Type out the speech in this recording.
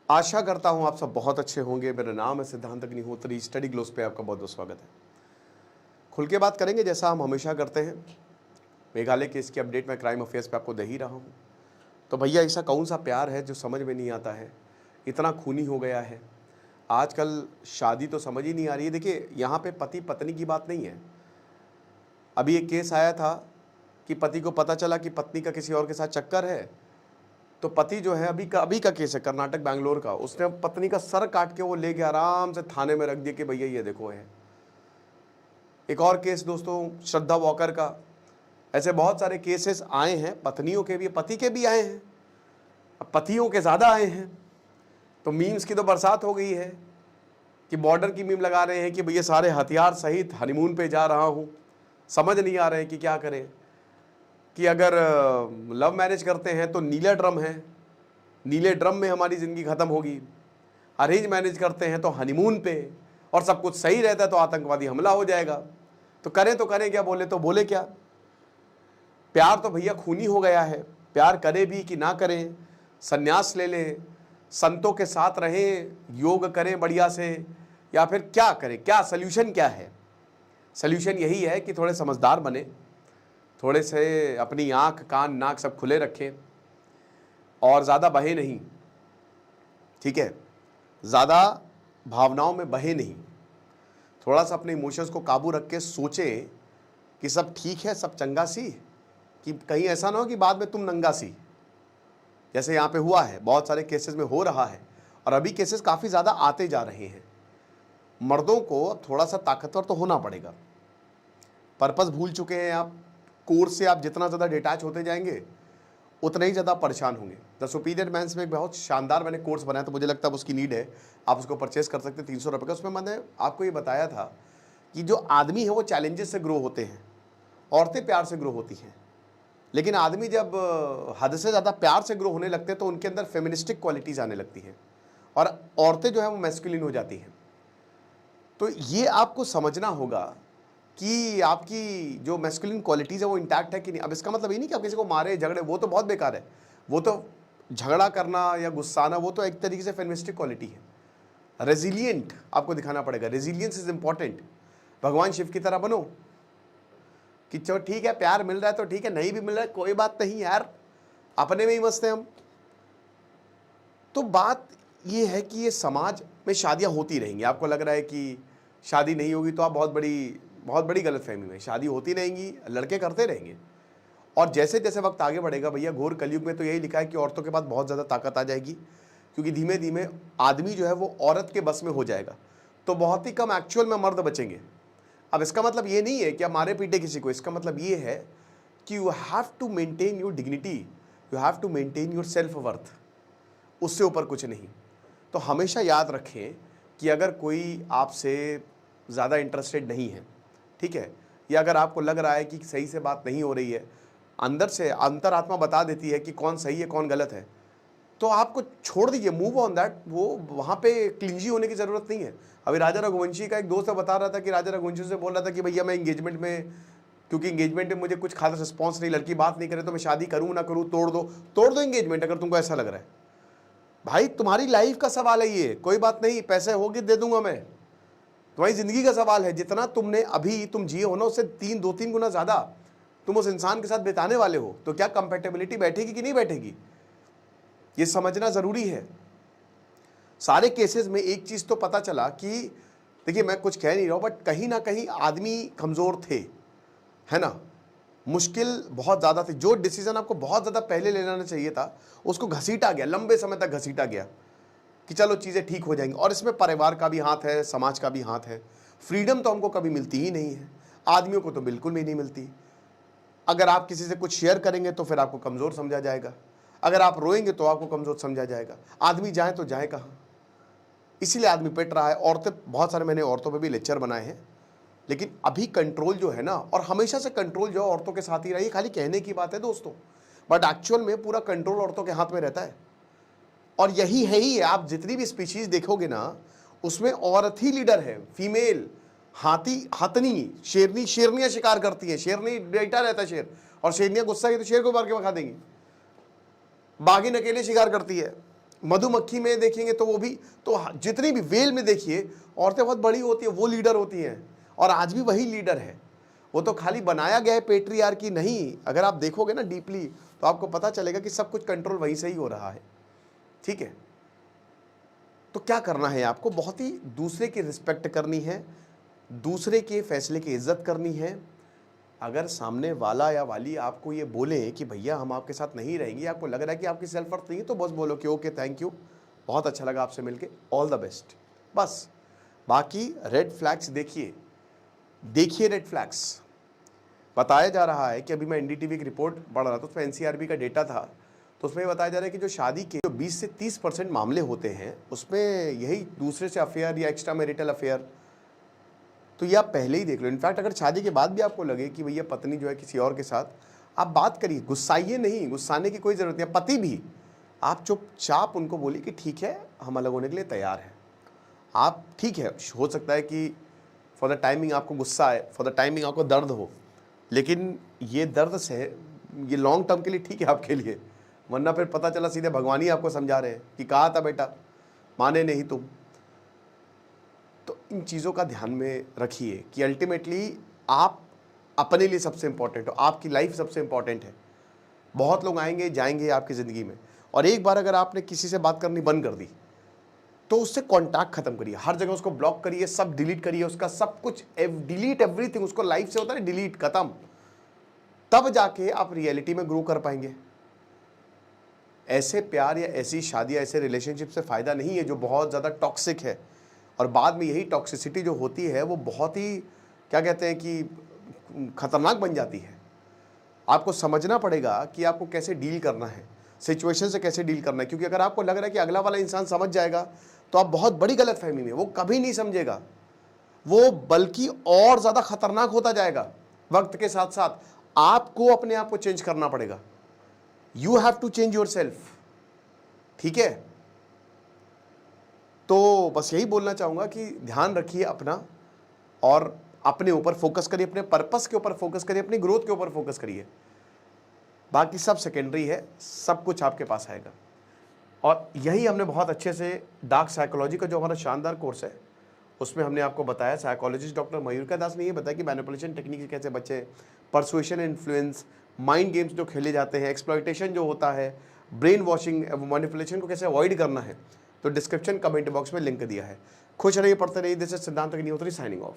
आशा करता हूँ आप सब बहुत अच्छे होंगे। मेरा नाम है सिद्धांत अग्निहोत्री। स्टडी ग्लोस पे आपका बहुत बहुत स्वागत है। खुल के बात करेंगे जैसा हम हमेशा करते हैं। मेघालय केस की अपडेट मैं क्राइम अफेयर्स पे आपको दे ही रहा हूँ। तो भैया ऐसा कौन सा प्यार है जो समझ में नहीं आता है, इतना खूनी हो गया है। आजकल शादी तो समझ ही नहीं आ रही है। देखिए यहाँ पे पति पत्नी की बात नहीं है। अभी एक केस आया था कि पति को पता चला कि पत्नी का किसी और के साथ चक्कर है, तो पति जो है अभी का केस है कर्नाटक बैंगलोर का, उसने पत्नी का सर काट के वो ले गया आराम से थाने में रख दिया कि भैया ये देखो है। एक और केस दोस्तों श्रद्धा वॉकर का। ऐसे बहुत सारे केसेस आए हैं, पत्नियों के भी पति के भी आए हैं, अब पतियों के ज़्यादा आए हैं। तो मीम्स की तो बरसात हो गई है कि बॉर्डर की मीम लगा रहे हैं कि भैया सारे हथियार सहित हनीमून पे जा रहा हूँ। समझ नहीं आ रहे हैं कि क्या करें, कि अगर लव मैरिज करते हैं तो नीला ड्रम है, नीले ड्रम में हमारी ज़िंदगी ख़त्म होगी। अरेंज मैरिज करते हैं तो हनीमून पे, और सब कुछ सही रहता है तो आतंकवादी हमला हो जाएगा। तो करें क्या, बोले तो बोले क्या। प्यार तो भैया खूनी हो गया है। प्यार करे भी कि ना करें, संन्यास ले लें, संतों के साथ रहें, योग करें बढ़िया से, या फिर क्या करें, क्या सल्यूशन क्या है। सल्यूशन यही है कि थोड़े समझदार बने, थोड़े से अपनी आँख कान नाक सब खुले रखें और ज़्यादा बहे नहीं, ठीक है, ज़्यादा भावनाओं में बहे नहीं। थोड़ा सा अपने इमोशंस को काबू रख के सोचें कि सब ठीक है, सब चंगा सी, कि कहीं ऐसा ना हो कि बाद में तुम नंगा सी, जैसे यहाँ पे हुआ है, बहुत सारे केसेस में हो रहा है और अभी केसेस काफ़ी ज़्यादा आते जा रहे हैं। मर्दों को थोड़ा सा ताकतवर तो होना पड़ेगा। पर्पस भूल चुके हैं आप। कोर्स से आप जितना ज़्यादा डिटैच होते जाएंगे उतना ही ज़्यादा परेशान होंगे। द सुपीरियर मैंस में एक बहुत शानदार मैंने कोर्स बनाया, तो मुझे लगता है उसकी नीड है, आप उसको परचेस कर सकते हैं 300 रुपये का। उसमें मैंने आपको ये बताया था कि जो आदमी है वो चैलेंजेस से ग्रो होते हैं, औरतें प्यार से ग्रो होती हैं। लेकिन आदमी जब हद से ज़्यादा प्यार से ग्रो होने लगते हैं तो उनके अंदर फेमिनिस्टिक क्वालिटीज़ आने लगती हैं और औरतें जो है वो मैस्कुलिन हो जाती हैं। तो ये आपको समझना होगा कि आपकी जो मैस्कुलिन क्वालिटीज़ है वो इंटैक्ट है कि नहीं। अब इसका मतलब ये नहीं कि आप किसी को मारे झगड़े, वो तो बहुत बेकार है। वो तो झगड़ा करना या गुस्साना वो तो एक तरीके से फेमिनिस्टिक क्वालिटी है। रेजिलिएंट आपको दिखाना पड़ेगा। Resilience is important. भगवान शिव की तरह बनो कि चलो ठीक है, प्यार मिल रहा है तो ठीक है, नहीं भी मिल रहा है कोई बात नहीं यार, अपने में ही मस्त हैं हम। तो बात ये है कि ये समाज में शादियां होती रहेंगी। आपको लग रहा है कि शादी नहीं होगी तो आप बहुत बड़ी गलतफहमी में। शादी होती रहेंगी, लड़के करते रहेंगे, और जैसे जैसे वक्त आगे बढ़ेगा भैया, घोर कलयुग में तो यही लिखा है कि औरतों के पास बहुत ज़्यादा ताकत आ जाएगी, क्योंकि धीमे धीमे आदमी जो है वो औरत के बस में हो जाएगा। तो बहुत ही कम एक्चुअल में मर्द बचेंगे। अब इसका मतलब ये नहीं है कि आप मारे पीटे किसी को। इसका मतलब ये है कि you have to maintain your dignity, you have to maintain your self worth, उससे ऊपर कुछ नहीं। तो हमेशा याद रखें कि अगर कोई आपसे ज़्यादा इंटरेस्टेड नहीं है, ठीक है, या अगर आपको लग रहा है कि सही से बात नहीं हो रही है, अंदर से अंतरात्मा बता देती है कि कौन सही है कौन गलत है, तो आपको छोड़ दीजिए, मूव ऑन दैट। वो वहाँ पे क्लिंजी होने की ज़रूरत नहीं है। अभी राजा रघुवंशी का एक दोस्त बता रहा था कि राजा रघुवंशी से बोल रहा था कि भैया मैं इंगेजमेंट में, क्योंकि इंगेजमेंट में मुझे कुछ खास रिस्पॉन्स नहीं, लड़की बात नहीं करे तो मैं शादी करूँ ना करूँ, तोड़ दो इंगेजमेंट अगर तुमको ऐसा लग रहा है। भाई तुम्हारी लाइफ का सवाल है ये, कोई बात नहीं, पैसे होगी दे दूंगा मैं। तुम्हारी ज़िंदगी का सवाल है। जितना तुमने अभी तुम जिए हो ना, उससे 2-3 गुना ज़्यादा तुम उस इंसान के साथ बिताने वाले हो। तो क्या कंपेटेबिलिटी बैठेगी कि नहीं बैठेगी, ये समझना ज़रूरी है। सारे केसेस में एक चीज़ तो पता चला कि देखिए, मैं कुछ कह नहीं रहा हूँ, बट कहीं ना कहीं आदमी कमज़ोर थे, है ना। मुश्किल बहुत ज़्यादा थी। जो डिसीज़न आपको बहुत ज़्यादा पहले ले लेना चाहिए था उसको घसीटा गया, लंबे समय तक घसीटा गया कि चलो चीज़ें ठीक हो जाएंगी। और इसमें परिवार का भी हाथ है, समाज का भी हाथ है। फ्रीडम तो हमको कभी मिलती ही नहीं है, आदमियों को तो बिल्कुल भी नहीं मिलती। अगर आप किसी से कुछ शेयर करेंगे तो फिर आपको कमज़ोर समझा जाएगा, अगर आप रोएंगे तो आपको कमज़ोर समझा जाएगा। आदमी जाए तो जाए कहाँ, इसीलिए आदमी पिट रहा है। औरतें, बहुत सारे मैंने औरतों पे भी लेक्चर बनाए हैं, लेकिन अभी कंट्रोल जो है ना, और हमेशा से कंट्रोल जो है औरतों के साथ ही रही। खाली कहने की बात है दोस्तों, बट एक्चुअल में पूरा कंट्रोल औरतों के हाथ में रहता है। और यही है ही, आप जितनी भी स्पीशीज देखोगे ना, उसमें औरत ही लीडर है, फीमेल। हाथी हथनी, शेरनी, शेरनियां शिकार करती है, शेरनी बैठा रहता है शेर, और शेरनियां गुस्सा की तो शेर को मार के भगा देंगी। बाघिन अकेले शिकार करती है, मधुमक्खी में देखेंगे तो वो भी, तो जितनी भी वेल में देखिए औरतें बहुत बड़ी होती है, वो लीडर होती हैं और आज भी वही लीडर है। वो तो खाली बनाया गया है पेट्रियार्की नहीं, अगर आप देखोगे ना डीपली तो आपको पता चलेगा कि सब कुछ कंट्रोल वहीं से ही हो रहा है। ठीक है, तो क्या करना है आपको, बहुत ही दूसरे की रिस्पेक्ट करनी है, दूसरे के फैसले की इज्जत करनी है। अगर सामने वाला या वाली आपको ये बोले कि भैया हम आपके साथ नहीं रहेंगे, आपको लग रहा है कि आपकी सेल्फ वर्थ नहीं है, तो बस बोलो कि ओके थैंक यू, बहुत अच्छा लगा आपसे मिलके, ऑल द बेस्ट। बस बाकी रेड फ्लैग्स देखिए रेड फ्लैग्स। बताया जा रहा है कि अभी मैं एनडीटीवी की रिपोर्ट पढ़ रहा था, उसमें एनसीआरबी का डेटा था, तो उसमें बताया जा रहा है कि जो शादी के जो 20 से 30% मामले होते हैं उसमें यही दूसरे से अफेयर या एक्स्ट्रा मैरिटल अफेयर, तो ये आप पहले ही देख लो। इनफैक्ट अगर शादी के बाद भी आपको लगे कि भैया पत्नी जो है किसी और के साथ, आप बात करिए, गुस्साइए नहीं, गुस्साने की कोई ज़रूरत नहीं है। पति भी आप चुपचाप उनको बोलिए कि ठीक है हम अलग होने के लिए तैयार हैं। आप ठीक है, हो सकता है कि फॉर द टाइमिंग आपको गुस्सा आए, फॉर द टाइमिंग आपको दर्द हो, लेकिन ये दर्द से ये लॉन्ग टर्म के लिए ठीक है आपके लिए, वरना फिर पता चला सीधे भगवान ही आपको समझा रहे हैं कि कहा था बेटा, माने नहीं तुम। तो इन चीज़ों का ध्यान में रखिए कि अल्टीमेटली आप अपने लिए सबसे इंपॉर्टेंट हो, आपकी लाइफ सबसे इंपॉर्टेंट है। बहुत लोग आएंगे जाएंगे आपकी ज़िंदगी में, और एक बार अगर आपने किसी से बात करनी बंद कर दी तो उससे कॉन्टैक्ट खत्म करिए, हर जगह उसको ब्लॉक करिए, सब डिलीट करिए, उसका सब कुछ डिलीट एवरीथिंग, उसको लाइफ से होता है डिलीट, खत्म। तब जाके आप रियलिटी में ग्रो कर पाएंगे। ऐसे प्यार या ऐसी शादी या ऐसे रिलेशनशिप से फ़ायदा नहीं है जो बहुत ज़्यादा टॉक्सिक है, और बाद में यही टॉक्सिसिटी जो होती है वो बहुत ही क्या कहते हैं कि खतरनाक बन जाती है। आपको समझना पड़ेगा कि आपको कैसे डील करना है, सिचुएशन से कैसे डील करना है, क्योंकि अगर आपको लग रहा है कि अगला वाला इंसान समझ जाएगा तो आप बहुत बड़ी गलतफहमी में, वो कभी नहीं समझेगा, वो बल्कि और ज़्यादा खतरनाक होता जाएगा। वक्त के साथ साथ आपको अपने आप को चेंज करना पड़ेगा, you have to change yourself. ठीक है, तो बस यही बोलना चाहूँगा कि ध्यान रखिए अपना, और अपने ऊपर फोकस करिए, अपने पर्पस के ऊपर फोकस करिए, अपनी ग्रोथ के ऊपर फोकस करिए, बाकी सब सेकेंडरी है, सब कुछ आपके पास आएगा। और यही हमने बहुत अच्छे से डार्क साइकोलॉजी का जो हमारा शानदार कोर्स है उसमें हमने आपको बताया, साइकोलॉजिस्ट डॉक्टर मयूरिका दास ने ये बताया कि मैनिपुलेशन टेक्निक से कैसे बचे, परसुएशन, इन्फ्लुएंस, माइंड गेम्स जो खेले जाते हैं, एक्सप्लॉयटेशन जो होता है, ब्रेन वॉशिंग, मैनिपुलेशन को कैसे अवॉइड करना है। तो डिस्क्रिप्शन कमेंट बॉक्स में लिंक दिया है। खुश रहिए, पढ़ते रहिए। दिस इज सिद्धांत अग्निहोत्री साइनिंग ऑफ।